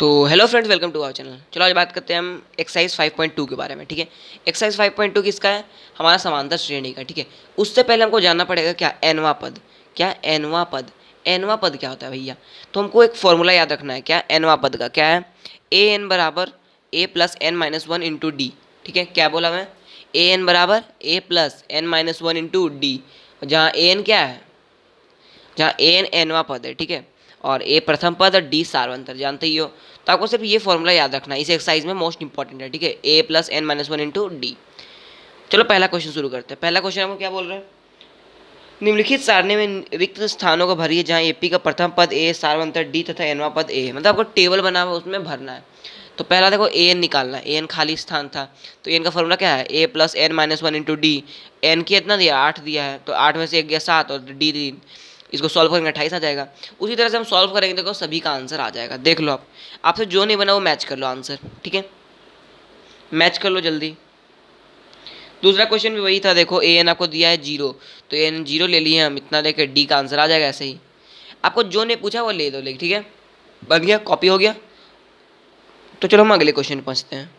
तो hello friends, welcome to our channel. चलो आज बात करते हैं हम एक्सरसाइज 5.2 के बारे में। ठीक है, एक्सरसाइज 5.2 किसका है? हमारा समांतर श्रेणी का। ठीक है, उससे पहले हमको जानना पड़ेगा क्या एनवा पद। क्या एनवा पद? एनवा पद क्या होता है भैया? तो हमको एक फॉर्मूला याद रखना है। क्या एनवा पद का क्या है? ए एन बराबर A plus N minus one into D. ठीक है, क्या बोला मैं? ए एन बराबर A plus N minus one into D, जहाँ ए एन क्या है? जहाँ ए एन एनवा पद है। ठीक है, और ए प्रथम पद और डी सार्वंतर, जानते ही हो। तो आपको सिर्फ ये फॉर्मूला याद रखना है, इस एक्सरसाइज में मोस्ट इंपॉर्टेंट है। ठीक है, A plus N minus one into D. चलो पहला क्वेश्चन शुरू करते हैं। पहला क्वेश्चन हमको क्या बोल रहे हैं? निम्नलिखित सारणी में रिक्त स्थानों को भरिए जहाँ एपी का प्रथम पद ए, सार्वंतर डी तथा एनवा पद ए है। मतलब आपको टेबल बना हुआ उसमें भरना है। तो पहला देखो ए एन निकालना है। ए एन खाली स्थान था, तो ए एन का फॉर्मूला क्या है? A plus N minus one into D. N कितना दिया? 8 दिया है, तो 8 में से एक गया 7 और डी 3। इसको सॉल्व करेंगे 28 आ जाएगा। उसी तरह से हम सॉल्व करेंगे, देखो सभी का आंसर आ जाएगा। देख लो आप, आपसे जो नहीं बना वो मैच कर लो आंसर। ठीक है, मैच कर लो जल्दी। दूसरा क्वेश्चन भी वही था। देखो ए एन आपको दिया है 0, तो ए एन 0 ले लिए हम, इतना लेकर डी का आंसर आ जाएगा ऐसे ही। आपको जो नहीं पूछा वो ले दो, लेकिन ठीक है, बन गया, कॉपी हो गया। तो चलो हम अगले क्वेश्चन पे पहुँचते हैं।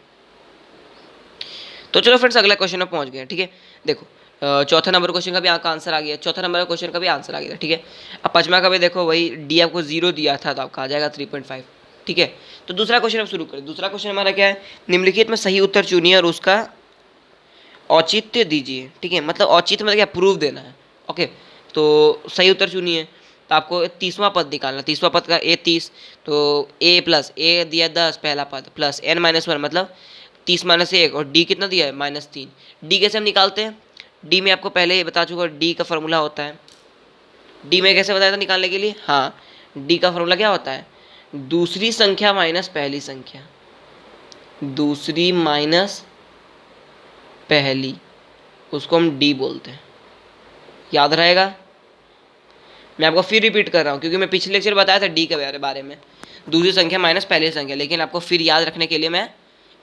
तो चलो फ्रेंड्स अगला क्वेश्चन में पहुँच गए। ठीक है, देखो चौथा नंबर क्वेश्चन का भी आपका आंसर आ गया, चौथा नंबर क्वेश्चन का भी आंसर आ गया। ठीक है, अब पाँचवा का भी देखो, वही डी आपको 0 दिया था, तो आपका आ जाएगा 3.5। ठीक है, तो दूसरा क्वेश्चन हम शुरू करें। दूसरा क्वेश्चन हमारा क्या है? निम्नलिखित में सही उत्तर चुनिए और उसका औचित्य दीजिए। ठीक है, मतलब औचित्य मतलब क्या? प्रूफ देना है। ओके, तो सही उत्तर चुनिए। तो आपको 30वां पद निकालना। 30वां पद का ए 30, तो ए प्लस ए दिया 10 पहला पद, प्लस एन माइनस वन मतलब 30 माइनस 1, और डी कितना दिया है? -3। डी कैसे हम निकालते हैं? डी में आपको पहले ही बता चुका, डी का फॉर्मूला होता है। डी में कैसे बताया था निकालने के लिए? हाँ, डी का फॉर्मूला क्या होता है? दूसरी संख्या माइनस पहली संख्या, दूसरी माइनस पहली, उसको हम डी बोलते हैं। याद रहेगा? मैं आपको फिर रिपीट कर रहा हूँ, क्योंकि मैं पिछले लेक्चर बताया था डी के बारे में, दूसरी संख्या माइनस पहली संख्या, लेकिन आपको फिर याद रखने के लिए मैं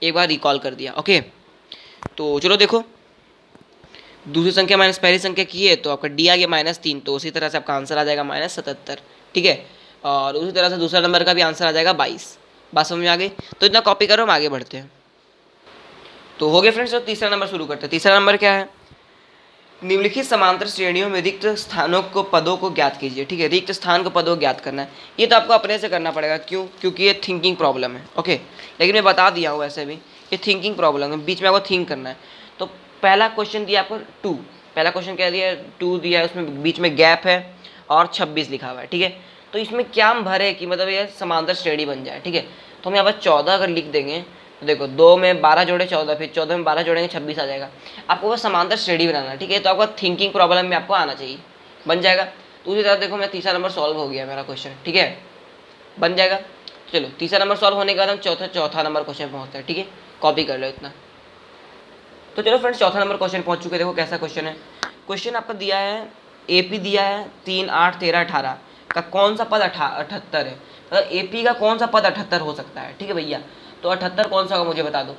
एक बार रिकॉल कर दिया। ओके, तो चलो देखो, दूसरी संख्या माइनस पहली संख्या की है, तो आपका डी आ गया -3, तो उसी तरह से आपका आंसर आ जाएगा -77। ठीक है, और उसी तरह से दूसरा नंबर का भी आंसर आ जाएगा 22। बात समझ में आ गई? तो इतना कॉपी करो, हम आगे बढ़ते हैं। तो हो गया फ्रेंड्स, तो तीसरा नंबर शुरू करते हैं। तीसरा नंबर क्या है? निम्नलिखित समांतर श्रेणियों में रिक्त स्थानों को पदों को ज्ञात कीजिए। ठीक है, रिक्त स्थान को पदों को ज्ञात करना है। ये तो आपको अपने से करना पड़ेगा। क्यों? क्योंकि ये थिंकिंग प्रॉब्लम है। ओके, लेकिन मैं बता दिया हूँ वैसे भी, ये थिंकिंग प्रॉब्लम है, बीच में आपको थिंक करना है। तो पहला क्वेश्चन दिया आपको 2, पहला क्वेश्चन क्या दिया है? 2 दिया है, उसमें बीच में गैप है और 26 लिखा हुआ है। ठीक है, तो इसमें क्या हम भरे कि मतलब ये समांतर श्रेणी बन जाए। ठीक है, तो हम यहाँ पर 14 अगर लिख देंगे, तो देखो 2 में 12 जोड़े 14, फिर 14 में 12 जोड़ेंगे 26 आ जाएगा। आपको वो समांतर श्रेणी बनाना है। ठीक है, तो आपका थिंकिंग प्रॉब्लम में आपको आना चाहिए, बन जाएगा। तो उसी तरह देखो, मैं तीसरा नंबर सॉल्व हो गया मेरा क्वेश्चन। ठीक है, बन जाएगा। चलो तीसरा नंबर सॉल्व होने के बाद हम चौथा नंबर क्वेश्चन पहुँचते हैं। ठीक है, कॉपी कर लो इतना। तो चलो फ्रेंड्स, चौथा नंबर क्वेश्चन पहुँच चुके। देखो कैसा क्वेश्चन है। क्वेश्चन आपका दिया है, एपी दिया है 3, 8, 13, 18 का कौन सा पद 78 है? मतलब एपी का कौन सा पद 78 हो सकता है? ठीक है भैया, तो 78 कौन सा होगा मुझे बता दो।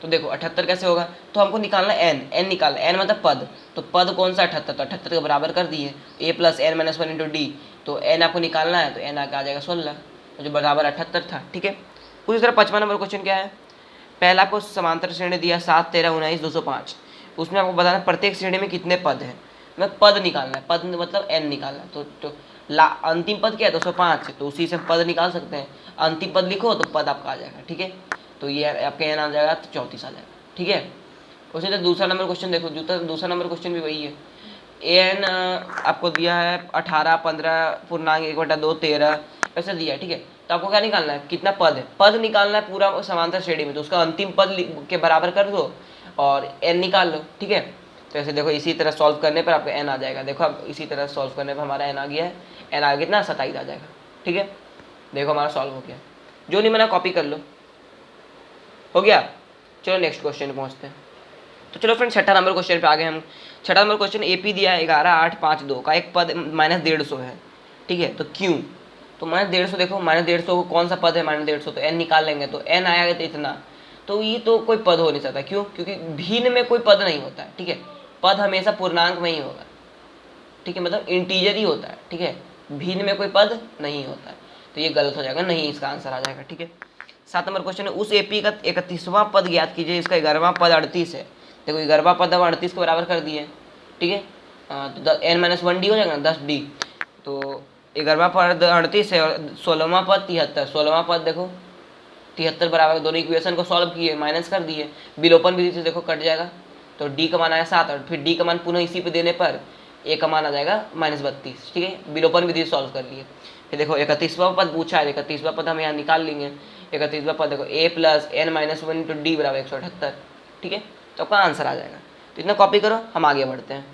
तो देखो 78 कैसे होगा? तो हमको निकालना एन, एन निकालना, एन मतलब पद। तो पद कौन सा? 78, तो 78 के बराबर कर दिए A plus N minus one into D. तो एन आपको निकालना है, तो एन आगे आ जाएगा 16, तो जो बराबर 78 था। ठीक है, उसी तरह 5वां नंबर क्वेश्चन क्या है? पहला आपको समांतर श्रेणी दिया 7, 13, 19, 205। उसमें आपको बताना प्रत्येक श्रेणी में कितने पद हैं। मतलब पद निकालना है, पद मतलब एन निकालना है। तो अंतिम पद क्या है? 205 है, तो उसी से पद निकाल सकते हैं। अंतिम पद लिखो तो पद आपका आ जाएगा। ठीक है, तो ये आपका एन आ जाएगा, तो 34 आ जाएगा। ठीक है, उसी तरह दूसरा नंबर क्वेश्चन देखो, दूसरा नंबर क्वेश्चन भी वही है। एन आपको दिया है 18, 15 पूर्णांक 1/2, 13 ऐसे दिया है। ठीक है, तो आपको क्या निकालना है? कितना पद है? पद निकालना है पूरा समांतर श्रेणी में, तो उसका अंतिम पद के बराबर कर दो और एन निकाल लो। ठीक है, तो ऐसे देखो, इसी तरह सॉल्व करने पर आपका एन आ जाएगा। देखो अब इसी तरह सॉल्व करने पर हमारा एन आ गया है। एन आ गया कितना? 27 आ जाएगा। ठीक है, देखो हमारा सॉल्व हो गया। जो नहीं बना कॉपी कर लो, हो गया। चलो नेक्स्ट क्वेश्चन पहुँचते हैं। तो चलो फ्रेंड, छठा नंबर क्वेश्चन पे आ गए हम। छठा नंबर क्वेश्चन एपी दिया है 11, 8, 5, 2 का एक पद -150 है। ठीक है, तो क्यों? तो -150, देखो -150 को कौन सा पद है? -150, तो एन निकाल लेंगे, तो एन आएगा तो इतना। तो ये तो कोई पद हो नहीं सकता। क्यों? क्योंकि भिन्न में कोई पद नहीं होता है। ठीक है, पद हमेशा पूर्णांक में ही होगा। ठीक है, मतलब इंटीजर ही होता है। ठीक है, भिन्न में कोई पद नहीं होता है। तो ये गलत हो जाएगा, नहीं इसका आंसर आ जाएगा। ठीक है, 7 नंबर क्वेश्चन है, उस एपी का 31वां पद ज्ञात कीजिए, इसका 11वां पद 38 है। देखो 11वां पद अब 38 के बराबर कर दिए। ठीक है, तो n-1d हो जाएगा ना, 10d। तो 11वां पद 38 है और 16वां पद 73। 16वां पद देखो 73 बराबर, दोनों इक्वेशन को सॉल्व किए, माइनस कर दिए, विलोपन विधि से देखो कट जाएगा। तो d का मान आया 7 और फिर d का मान पुनः इसी पे देने पर a का मान आ जाएगा -32। ठीक है, विलोपन विधि से सॉल्व कर लिए। फिर देखो 31वां पद पूछा है, 31वां पद हम यहाँ निकाल लेंगे। 31वां पद देखो a + n-1 × d बराबर 178। ठीक है, तो आपका आंसर आ जाएगा। तो इतना कॉपी करो, हम आगे बढ़ते हैं।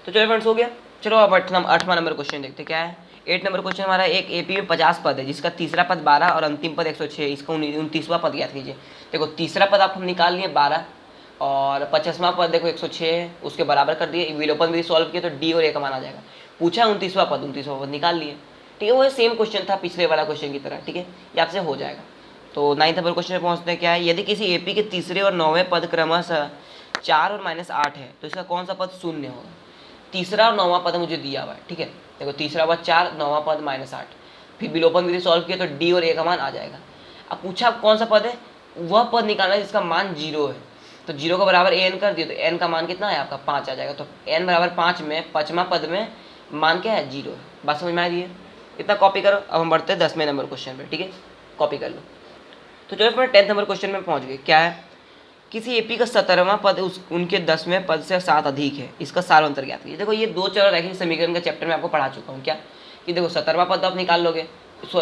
तो चलो फ्रेंड्स, हो गया। चलो अब 8वां नंबर क्वेश्चन देखते हैं क्या है। 8 नंबर क्वेश्चन हमारा, एक एपी में 50 पद है जिसका तीसरा पद 12 और अंतिम पद 106, इसका 29वां पद याद कीजिए। देखो तीसरा पद आप हम निकाल लिए 12 और 50वां पद देखो 106 है, उसके बराबर कर दिए, विलोपन विधि सॉल्व किए तो डी और ए का मान आ जाएगा। पूछा 29वां पद, 29वां पद निकाल लिए। ठीक है, वो सेम क्वेश्चन था पिछले वाला क्वेश्चन की तरह। ठीक है, ये आपसे हो जाएगा। तो 9 नंबर क्वेश्चन पे पहुँचते हैं क्या है, यदि किसी एपी के तीसरे और 9वें पद क्रमशः 4 और -8 है तो इसका कौन सा पद शून्य होगा। तीसरा और 9वां पद मुझे दिया हुआ है। ठीक है, देखो तीसरा पद 4, 9वां पद -8, फिर विलोपन विधि सॉल्व किया तो डी और ए का मान आ जाएगा। अब पूछा कौन सा पद है, वह पद निकालना है जिसका मान 0 है। तो 0 का बराबर एन कर दिए तो एन का मान कितना है आपका 5 आ जाएगा। तो एन बराबर 5 में 5वां पद में मान क्या है 0 है। बात समझ में आ रही है, इतना कॉपी करो। अब हम बढ़ते हैं 10वें नंबर क्वेश्चन पे। ठीक है, कॉपी कर लो। तो चलो फिर 10th नंबर क्वेश्चन में पहुंच गए। क्या है, किसी एपी का 17वां पद उनके 10वें पद से 7 अधिक है, इसका सारांतर ज्ञात कीजिए। देखो ये दो चर रैखिक समीकरण का चैप्टर में आपको पढ़ा चुका हूँ। क्या कि देखो 17वां पद आप निकाल लोगे,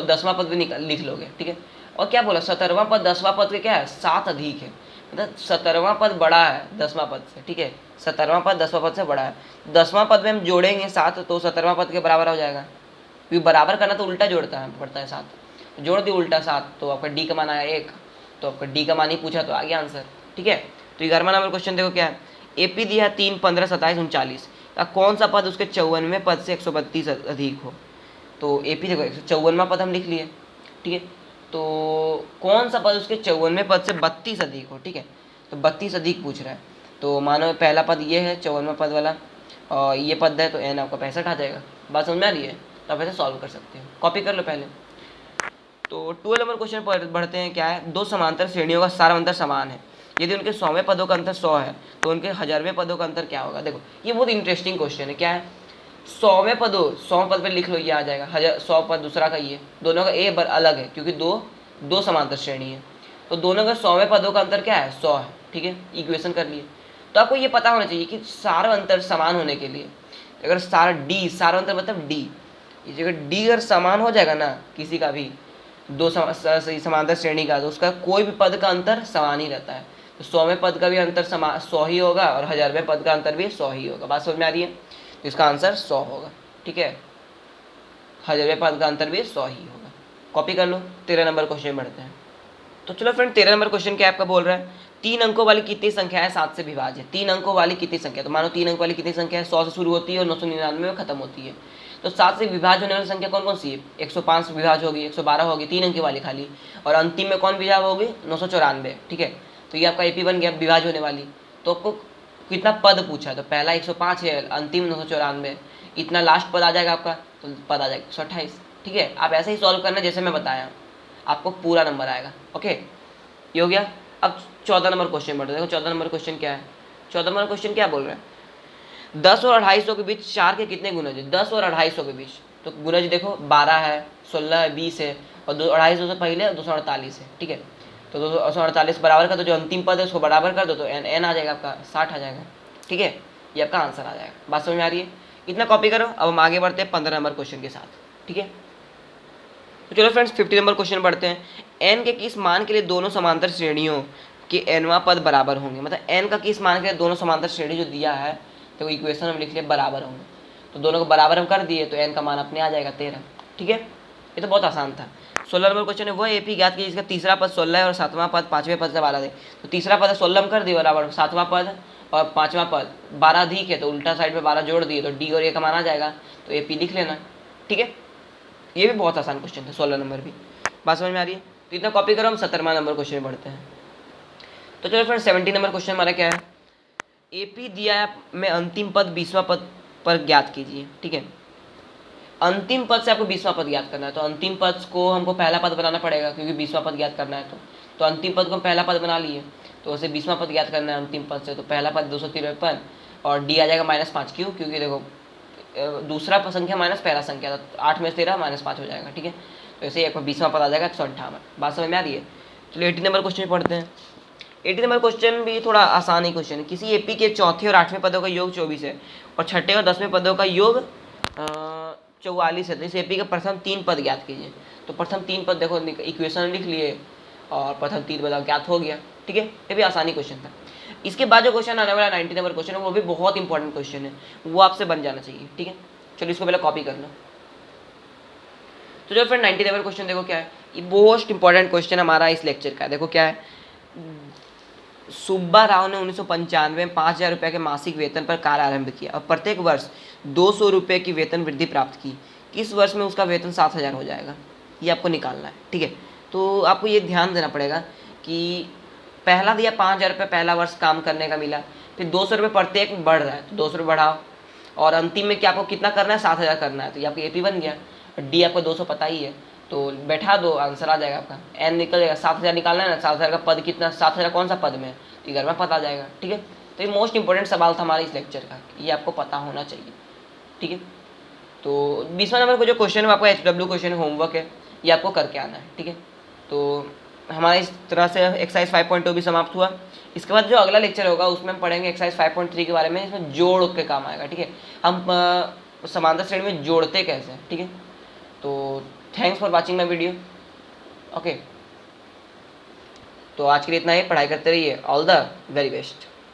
10वां पद भी लिख लोगे। ठीक है, और क्या बोला 17वां पद 10वां पद के क्या है 7 अधिक है, मतलब 17वां पद बड़ा है 10वां पद से। ठीक है, 17वां पद 10वां पद से बड़ा है। 10वां पद में हम जोड़ेंगे 7 तो 17वां पद के बराबर हो जाएगा, क्योंकि बराबर करना तो उल्टा जोड़ता है पड़ता है 7। जोड़ दिए उल्टा 7 तो आपका डी का मान आया 1, तो आपका डी का मान ही पूछा तो आ गया आंसर। ठीक है, तो 11वां नंबर क्वेश्चन देखो क्या है, एपी दिया 3, 15, 27, 39 का कौन सा पद उसके 54वें पद से 132 अधिक हो। तो एपी देखो 154वां पद हम लिख लिए। ठीक है, तो कौन सा पद उसके 54वें पद से 32 अधिक हो। ठीक है, तो 32 अधिक पूछ रहा है। तो मानो पहला पद ये है 54वां पद वाला और ये पद है, तो एन आपका 65 आ जाएगा। बात समझ में आ रही है, तो आप ऐसे सॉल्व कर सकते हो, कॉपी कर लो पहले। तो 12 नंबर क्वेश्चन पर बढ़ते हैं। क्या है, दो समांतर श्रेणियों का सारांतर समान है, यदि उनके 100वें पदों का अंतर 100 है तो उनके 1000वें पदों का अंतर क्या होगा। देखो ये बहुत इंटरेस्टिंग क्वेश्चन है। क्या है, 100वें पदों 100 पद पे लिख लो, ये आ जाएगा 100 पद दूसरा का, ये दोनों का ए अलग है क्योंकि दो समांतर श्रेणी है। तो दोनों का 100वें पदों का अंतर क्या है 100 है। ठीक है, इक्वेशन कर लिए। तो आपको ये पता होना चाहिए कि सारा अंतर समान होने के लिए अगर सारा अंतर मतलब डी, इस जगह डी अगर समान हो जाएगा ना किसी का भी दो समांतर श्रेणी का, तो उसका कोई भी पद का अंतर समान ही रहता है। तो 100वें पद का भी अंतर 100 ही होगा और 1000वें पद का अंतर भी 100 ही होगा। बात समझ में आ रही है, तो इसका आंसर 100 होगा। ठीक है, 1000वें पद का अंतर भी 100 ही होगा, कॉपी कर लो। 13 नंबर क्वेश्चन बढ़ते हैं। तो चलो फ्रेंड 13 नंबर क्वेश्चन क्या आपका बोल रहा है, 3 अंकों वाली कितनी संख्या है 7 से विभाज्य है। 3 अंकों वाली कितनी संख्या, तो मानो 3 अंक वाली कितनी संख्या है 100 से शुरू होती है और 999 में खत्म होती है। तो 7 से विभाज्य होने वाली संख्या कौन कौन सी है, 105 से विभाज्य होगी, 112 होगी, 3 अंक वाली खाली, और अंतिम में कौन विभाज्य होगी 994। ठीक है, तो ये आपका एपी बन गया विभाज्य होने वाली। तो आपको कितना पद पूछा है, तो पहला 105 है, अंतिम 994, इतना लास्ट पद आ जाएगा आपका, तो पद आ जाएगा 128। ठीक है, आप ऐसे ही सॉल्व करना जैसे मैं बताया, आपको पूरा नंबर आएगा। ओके, ये हो गया। अब 14 नंबर क्वेश्चन बढ़ते हैं। देखो 14 नंबर क्वेश्चन क्या है, 14 नंबर क्वेश्चन क्या बोल रहा है, 10 और 250 के बीच 4 के कितने गुणज है। 10 और 250 के बीच तो गुणज देखो 12 है, 16 है, 20 है और 250 से पहले 248 है। ठीक है, तो 248 बराबर कर दो, जो अंतिम पद है उसको बराबर कर दो तो एन आ जाएगा आपका 60 आ जाएगा। ठीक है, ये आपका आंसर आ जाएगा। बात समझ में आ रही है, इतना कॉपी करो। अब हम आगे बढ़ते हैं 15 नंबर क्वेश्चन के साथ। ठीक है, तो चलो फ्रेंड्स 50 नंबर क्वेश्चन बढ़ते हैं। एन के किस मान के लिए दोनों समांतर श्रेणियों के एनवां पद बराबर होंगे। मतलब एन का किस मान के लिए दोनों समांतर श्रेणी जो दिया है तो इक्वेशन हम लिख लिए बराबर होंगे, तो दोनों को बराबर हम कर दिए तो एन का मान अपने आ जाएगा 13। ठीक है, ये तो बहुत आसान था। 16 नंबर क्वेश्चन है, वह एपी ज्ञात कीजिए जिसका तीसरा पद 16 है और 7वां पद 5वें पद से 12 है। तो तीसरा पद है 16 हम कर दिए बराबर, 7वां पद और 5वां पद 12 अधिक है तो उल्टा साइड में 12 जोड़ दिए तो डी और ए का मान आ जाएगा, तो एपी लिख लेना। ठीक है, ये भी बहुत आसान क्वेश्चन था 16 नंबर भी। बात समझ में आ रही है, तो इतना कॉपी करो। हम 17वां नंबर क्वेश्चन में बढ़ते हैं। तो चलो फ्रेंड 17 नंबर क्वेश्चन हमारा क्या है, एपी दिया में अंतिम पद 20वां पद पर ज्ञात कीजिए। ठीक है, अंतिम पद से आपको 20वां पद ज्ञात करना है, तो अंतिम पद को हमको पहला पद बनाना पड़ेगा क्योंकि 20वां पद ज्ञात करना है। तो अंतिम पद को हम पहला पद बना लिए, तो उसे 20वां पद ज्ञात करना है अंतिम पद से। तो पहला पद 253 और डी आ जाएगा -5 क्यों, क्योंकि देखो दूसरा संख्या माइनस पहला संख्या, तो 8 में 13 -5 हो जाएगा। ठीक है, तो ऐसे एक 20वां पद आ जाएगा 158। बात समझ में आ रही है। चलो 80 नंबर क्वेश्चन पढ़ते हैं। 80 नंबर क्वेश्चन भी थोड़ा आसान ही क्वेश्चन है। किसी एपी के चौथे और 8वें पदों का योग 24 है और छठे और 10वें पदों का योग 44 है, तो इस एपी के प्रथम 3 पद ज्ञात कीजिए। तो प्रथम 3 पद देखो इक्वेशन लिख लिए और प्रथम 3 पद ज्ञात हो गया। ठीक है, ये भी आसानी क्वेश्चन था। इसके बाद जो क्वेश्चन आने वाला 90 नंबर क्वेश्चन है वो भी बहुत इंपॉर्टेंट क्वेश्चन है, वो आपसे बन जाना चाहिए। ठीक है, चलो इसको पहले कॉपी कर लो। तो जो फ्रेंड 90 नंबर क्वेश्चन देखो क्या है, ये मोस्ट इंपॉर्टेंट क्वेश्चन हमारा इस लेक्चर का। देखो क्या है, सुब्बा राव ने 1995 में 5,000 रुपये के मासिक वेतन पर कार्य आरंभ किया और प्रत्येक वर्ष 200 रुपये की वेतन वृद्धि प्राप्त की। किस वर्ष में उसका वेतन 7,000 हो जाएगा, ये आपको निकालना है। ठीक है, तो आपको ये ध्यान देना पड़ेगा कि पहला दिया 5,000 रुपये पहला वर्ष काम करने का मिला, फिर 200 रुपये प्रत्येक बढ़ रहा है, तो 200 रुपये बढ़ाओ और अंतिम में क्या आपको कितना करना है, 7,000 करना है। तो ये आपको एपी बन गया और डी आपको 200 पता ही है, तो बैठा दो आंसर आ जाएगा आपका। एन निकल जाएगा, 7,000 निकालना है ना, 7,000 का पद कितना, 7,000 कौन सा पद में है, तो घर में पता आ जाएगा। ठीक है, तो ये मोस्ट इंपॉर्टेंट सवाल था हमारे इस लेक्चर का, ये आपको पता होना चाहिए। ठीक है, तो 20वां नंबर को जो क्वेश्चन है आपका HW क्वेश्चन होमवर्क है, ये आपको करके आना है। ठीक है, तो हमारा इस तरह से एक्सरसाइज 5.2 भी समाप्त हुआ। इसके बाद जो अगला लेक्चर होगा उसमें हम पढ़ेंगे एक्सरसाइज 5.3 के बारे में, इसमें जोड़ के काम आएगा। ठीक है, हम समांतर श्रेणी में जोड़ते कैसे हैं। ठीक है, तो thanks for watching my video. Okay, तो आज के लिए इतना ही, पढ़ाई करते रहिए। All the very best.